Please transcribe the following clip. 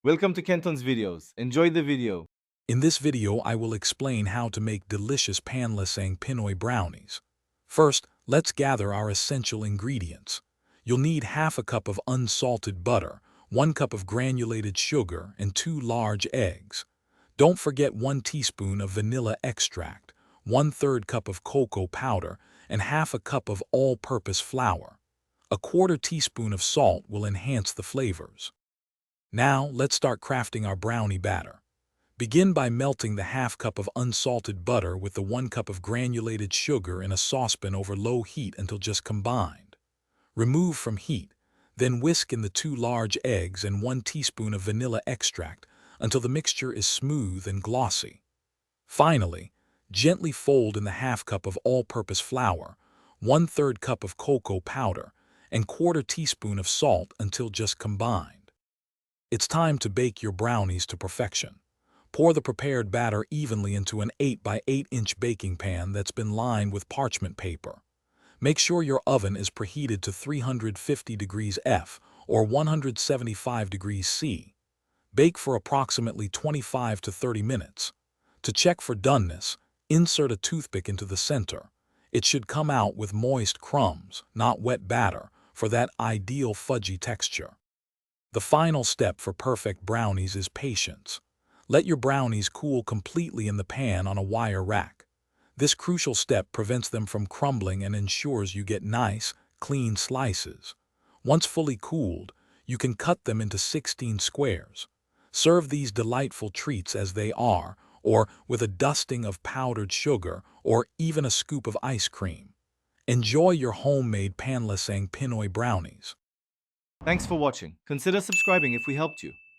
Welcome to Kenton's videos. Enjoy the video. In this video, I will explain how to make delicious Panlasang Pinoy brownies. First, let's gather our essential ingredients. You'll need half a cup of unsalted butter, 1 cup of granulated sugar, and 2 large eggs. Don't forget 1 teaspoon of vanilla extract, 1/3 cup of cocoa powder, and half a cup of all-purpose flour. A 1/4 teaspoon of salt will enhance the flavors. Now, let's start crafting our brownie batter. Begin by melting the half cup of unsalted butter with the 1 cup of granulated sugar in a saucepan over low heat until just combined. Remove from heat, then whisk in the 2 large eggs and 1 teaspoon of vanilla extract until the mixture is smooth and glossy. Finally, gently fold in the half cup of all-purpose flour, 1/3 cup of cocoa powder, and 1/4 teaspoon of salt until just combined. It's time to bake your brownies to perfection. Pour the prepared batter evenly into an 8 by 8 inch baking pan that's been lined with parchment paper. Make sure your oven is preheated to 350 degrees F or 175 degrees C. Bake for approximately 25 to 30 minutes. To check for doneness, insert a toothpick into the center. It should come out with moist crumbs, not wet batter, for that ideal fudgy texture. The final step for perfect brownies is patience. Let your brownies cool completely in the pan on a wire rack. This crucial step prevents them from crumbling and ensures you get nice, clean slices. Once fully cooled, you can cut them into 16 squares. Serve these delightful treats as they are, or with a dusting of powdered sugar, or even a scoop of ice cream. Enjoy your homemade Panlasang Pinoy brownies. Thanks for watching. Consider subscribing if we helped you.